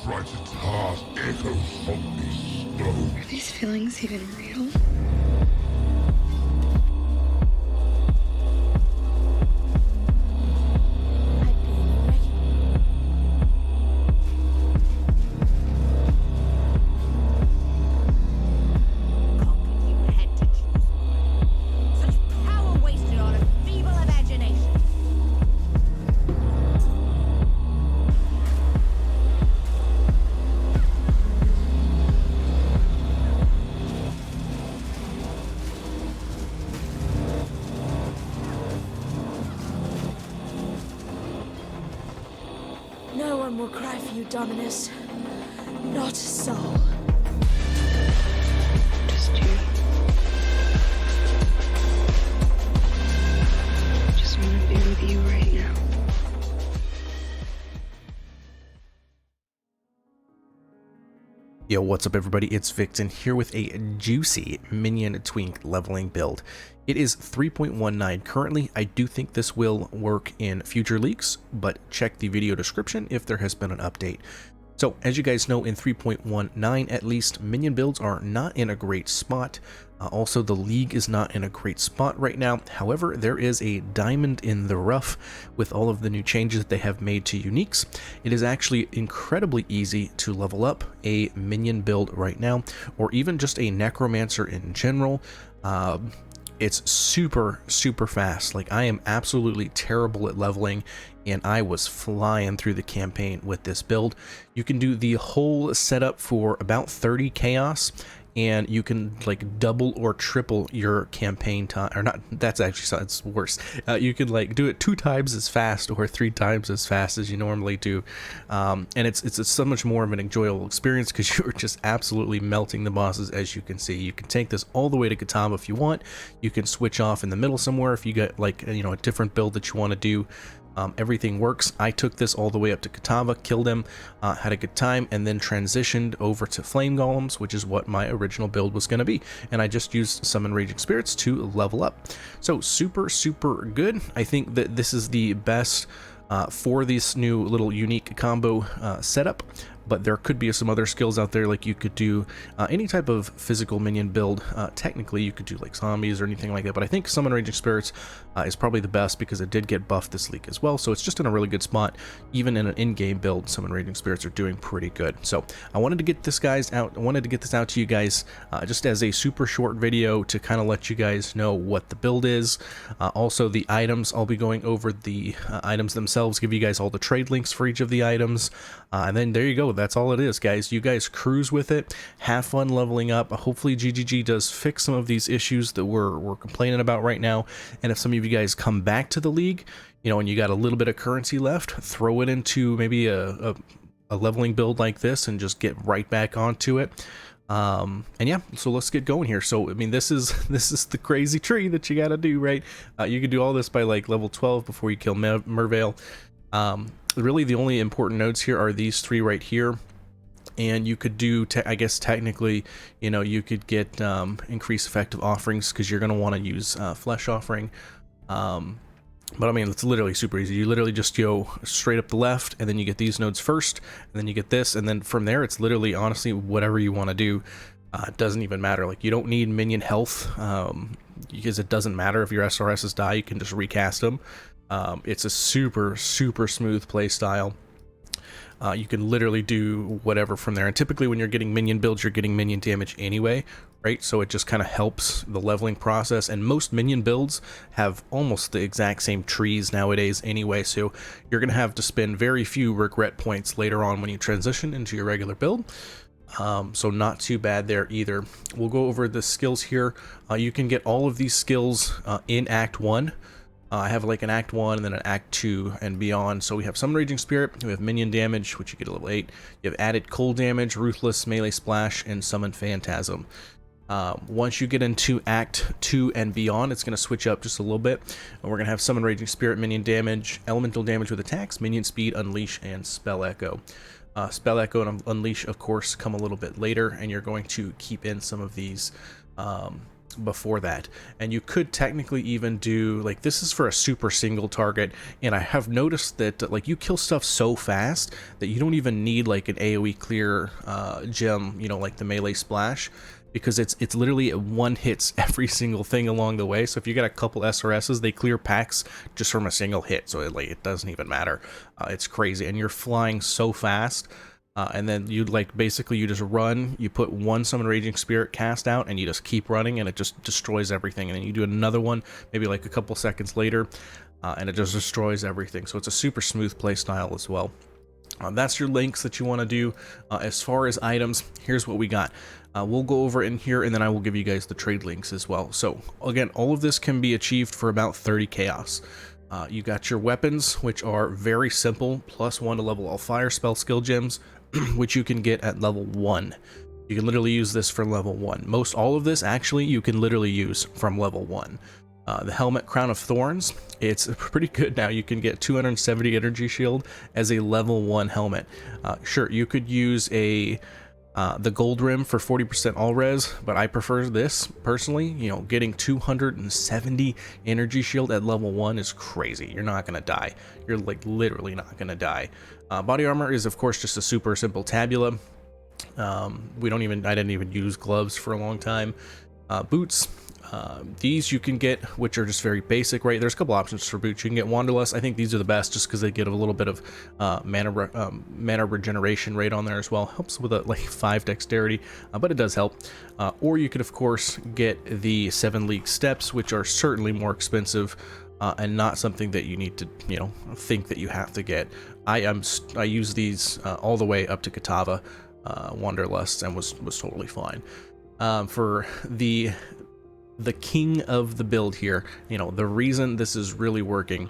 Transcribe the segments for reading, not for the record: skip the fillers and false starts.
try to cast echoes from these stones. Are these feelings even real? No one will cry for you, Dominus. Not a soul. Just you. Just want to be with you right now. Yo, what's up everybody, it's Victon here with a juicy Minion Twink leveling build. It is 3.19 currently. I do think this will work in future leaks, but check the video description if there has been an update. So as you guys know, in 3.19 at least, Minion builds are not in a great spot. Also, the league is not in a great spot right now. However, there is a diamond in the rough with all of the new changes that they have made to uniques. It is actually incredibly easy to level up a Minion build right now, or even just a Necromancer in general. It's super fast. Like, I am absolutely terrible at leveling, and I was flying through the campaign with this build. You can do the whole setup for about 30 chaos, and you can like double or triple your campaign time, or not, that's actually, it's worse. You can like do it 2 times as fast or 3 times as fast as you normally do, and it's so much more of an enjoyable experience because you're just absolutely melting the bosses. As you can see, you can take this all the way to Katama if you want. You can switch off in the middle somewhere if you got like, you know, a different build that you want to do. Everything works. I took this all the way up to Katava, killed him, had a good time, and then transitioned over to Flame Golems, which is what my original build was going to be. And I just used Summon Raging Spirits to level up. So super good. I think that this is the best for this new little unique combo setup. But there could be some other skills out there, like you could do any type of physical minion build. Technically, you could do like zombies or anything like that, but I think Summon Raging Spirits is probably the best because it did get buffed this leak as well, so it's just in a really good spot. Even in an in-game build, Summon Raging Spirits are doing pretty good. So I wanted to get this out to you guys just as a super short video to kind of let you guys know what the build is. Also, the items, I'll be going over the items themselves, give you guys all the trade links for each of the items, and then there you go. That's all it is, guys. You guys cruise with it, have fun leveling up. Hopefully GGG does fix some of these issues that we're complaining about right now, and if some of you guys come back to the league, you know, and you got a little bit of currency left, throw it into maybe a leveling build like this and just get right back onto it. And yeah, so let's get going here. So I mean, this is the crazy tree that you gotta do, right? You can do all this by like level 12 before you kill Mervale. Really the only important nodes here are these 3 right here, and you could do I guess technically, you know, you could get increased effective offerings because you're going to want to use flesh offering, but I mean, it's literally super easy. You literally just go straight up the left, and then you get these nodes first, and then you get this, and then from there it's literally honestly whatever you want to do. It doesn't even matter. Like, you don't need minion health because it doesn't matter if your SRSs die, you can just recast them. It's a super smooth play style. You can literally do whatever from there, and typically when you're getting minion builds, you're getting minion damage anyway, right? So it just kind of helps the leveling process, and most minion builds have almost the exact same trees nowadays anyway, so you're gonna have to spend very few regret points later on when you transition into your regular build. So not too bad there either. We'll go over the skills here. You can get all of these skills in Act 1. I have like an Act 1 and then an Act 2 and beyond. So we have Summon Raging Spirit, we have Minion Damage, which you get at level 8. You have Added Cold Damage, Ruthless, Melee Splash, and Summon Phantasm. Once you get into Act 2 and beyond, it's going to switch up just a little bit. And we're going to have Summon Raging Spirit, Minion Damage, Elemental Damage with attacks, Minion Speed, Unleash, and Spell Echo. Spell Echo and Unleash, of course, come a little bit later, and you're going to keep in some of these before that. And you could technically even do, like, this is for a super single target, and I have noticed that like you kill stuff so fast that you don't even need like an AoE clear gem, you know, like the melee splash, because it's literally one hits every single thing along the way. So if you got a couple SRSs, they clear packs just from a single hit, so it doesn't even matter. It's crazy, and you're flying so fast. And then you like basically you just run, you put one Summon Raging Spirit cast out, and you just keep running, and it just destroys everything. And then you do another one maybe like a couple seconds later, and it just destroys everything. So it's a super smooth play style as well. That's your links that you want to do. As far as items, here's what we got. We'll go over in here, and then I will give you guys the trade links as well. So again, all of this can be achieved for about 30 chaos. You got your weapons, which are very simple, +1 to level all fire spell skill gems, which you can get at level 1. You can literally use this for level 1. Most all of this, actually, you can literally use from level 1. The helmet Crown of Thorns, it's pretty good now. You can get 270 energy shield as a level 1 helmet. Sure, you could use the gold rim for 40% all res, but I prefer this personally. You know, getting 270 energy shield at level 1 is crazy. You're not gonna die. You're like literally not gonna die. Body armor is of course just a super simple tabula. I didn't even use gloves for a long time. Boots. These you can get, which are just very basic, right? There's a couple options for boots. You can get Wanderlust. I think these are the best just because they get a little bit of mana regeneration rate on there as well. Helps with like 5 dexterity, but it does help. Or you could, of course, get the 7 League Steps, which are certainly more expensive and not something that you need to, you know, think that you have to get. I use these all the way up to Katava Wanderlust and was totally fine. For the king of the build here, you know, the reason this is really working,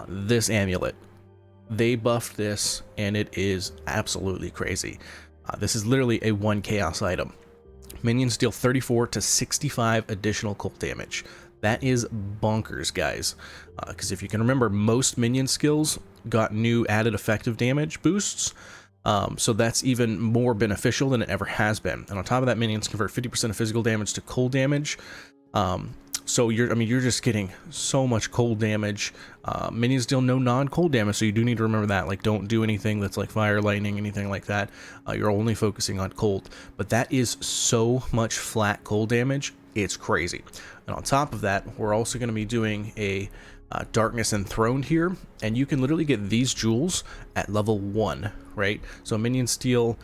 this amulet, they buffed this and it is absolutely crazy. This is literally a 1 chaos item. Minions deal 34 to 65 additional cold damage. That is bonkers, guys, because if you can remember, most minion skills got new added effective damage boosts. So that's even more beneficial than it ever has been. And on top of that, minions convert 50% of physical damage to cold damage. So you're just getting so much cold damage. Minions deal no non-cold damage, so you do need to remember that. Like, don't do anything that's like fire, lightning, anything like that. You're only focusing on cold. But that is so much flat cold damage. It's crazy. And on top of that, we're also going to be doing a Darkness Enthroned here, and you can literally get these jewels at level 1, right? So minions steal,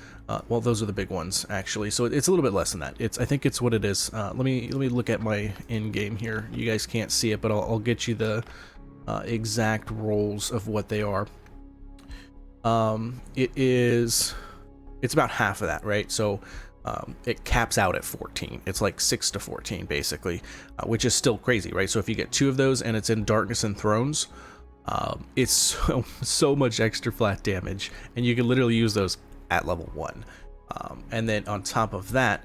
well, those are the big ones actually, so it's a little bit less than that. I think it's what it is. Let me look at my in game here. You guys can't see it, but I'll get you the exact rolls of what they are. It's about half of that, right? So it caps out at 14. It's like 6 to 14 basically, which is still crazy, right? So if you get 2 of those and it's in Darkness and Thrones, it's so much extra flat damage, and you can literally use those at level 1. And then on top of that,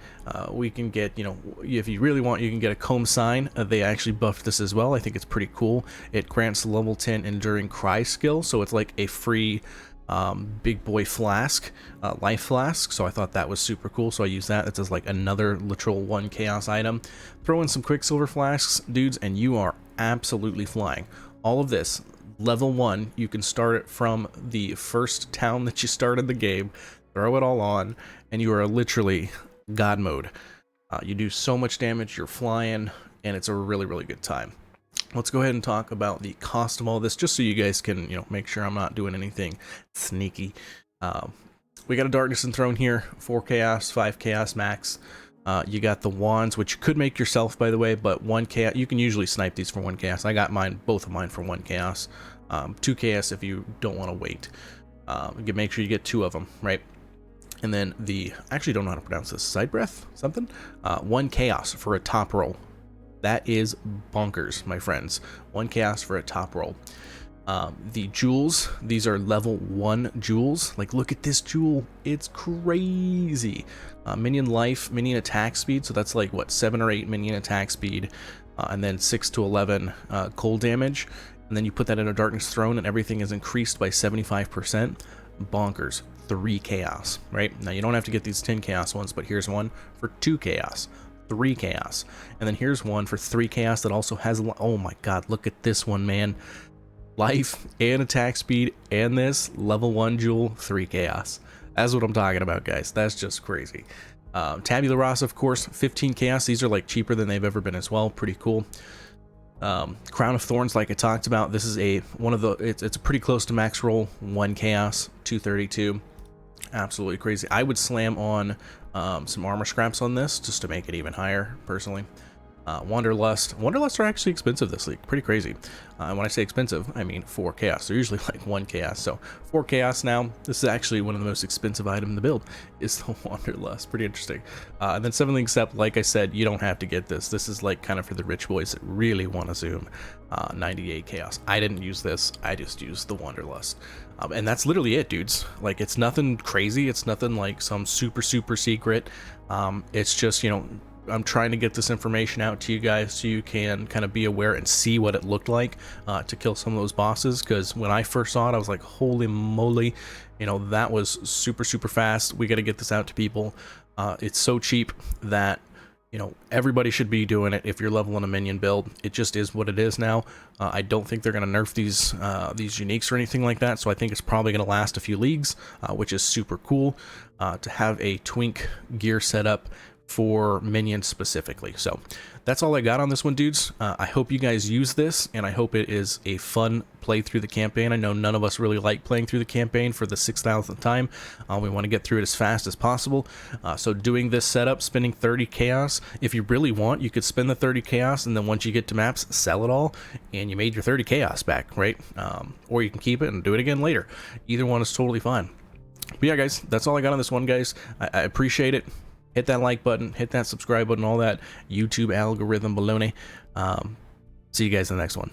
we can get, you know, if you really want, you can get a Comb Sign. They actually buffed this as well. I think it's pretty cool. It grants the level 10 Enduring Cry skill, so it's like a free big boy flask, life flask. So I thought that was super cool, so I used that. It's just like another literal 1 chaos item. Throw in some Quicksilver flasks, dudes, and you are absolutely flying. All of this level 1, you can start it from the first town that you start in the game, throw it all on, and you are literally god mode. You do so much damage, you're flying, and it's a really good time. Let's go ahead and talk about the cost of all this, just so you guys can, you know, make sure I'm not doing anything sneaky. We got a Darkness Enthroned here, 4 chaos, 5 chaos max. You got the wands, which you could make yourself, by the way, but 1 chaos, you can usually snipe these for 1 chaos. I got mine, both of mine for 1 chaos. 2 chaos if you don't want to wait. Make sure you get 2 of them, right? And then I actually don't know how to pronounce this, Sidhebreath, something? 1 chaos for a top roll. That is bonkers, my friends. 1 chaos for a top roll. The jewels, these are level 1 jewels. Like, look at this jewel, it's crazy. Minion life, minion attack speed, so that's like what, 7 or 8 minion attack speed, and then 6 to 11 cold damage, and then you put that in a Darkness Throne and everything is increased by 75%. Bonkers. 3 chaos, right? Now you don't have to get these 10 chaos ones, but here's one for 2 chaos. 3 chaos. And then here's one for 3 chaos that also has, oh my god, look at this one, man. Life and attack speed and this level 1 jewel, 3 chaos. That's what I'm talking about, guys. That's just crazy. Tabula Rasa, of course, 15 chaos. These are like cheaper than they've ever been as well. Pretty cool. Crown of Thorns, like I talked about, this is it's pretty close to max roll. 1 chaos, 232. Absolutely crazy. I would slam on some armor scraps on this just to make it even higher, personally. Wanderlust are actually expensive this league, pretty crazy. When I say expensive, I mean 4 chaos. They're usually like 1 chaos, so 4 chaos now. This is actually one of the most expensive items in the build, is the Wanderlust. Pretty interesting. And then 7th except, like I said, you don't have to get this. This is like kind of for the rich boys that really want to zoom. 98 chaos. I didn't use this. I just used the Wanderlust. And that's literally it, dudes. Like, it's nothing crazy. It's nothing like some super secret. It's just, you know, I'm trying to get this information out to you guys so you can kind of be aware and see what it looked like to kill some of those bosses, because when I first saw it, I was like, holy moly, you know, that was super fast. We got to get this out to people. It's so cheap that, you know, everybody should be doing it if you're leveling a minion build. It just is what it is now. I don't think they're going to nerf these uniques or anything like that, so I think it's probably going to last a few leagues, which is super cool to have a Twink gear setup for minions specifically. So that's all I got on this one, dudes. I hope you guys use this, and I hope it is a fun play through the campaign. I know none of us really like playing through the campaign for the 6,000th time. We want to get through it as fast as possible. So doing this setup, spending 30 chaos, if you really want, you could spend the 30 chaos, and then once you get to maps, sell it all, and you made your 30 chaos back, right? Or you can keep it and do it again later. Either one is totally fine. But yeah, guys, that's all I got on this one, guys. I appreciate it. Hit that like button, hit that subscribe button, all that YouTube algorithm baloney. See you guys in the next one.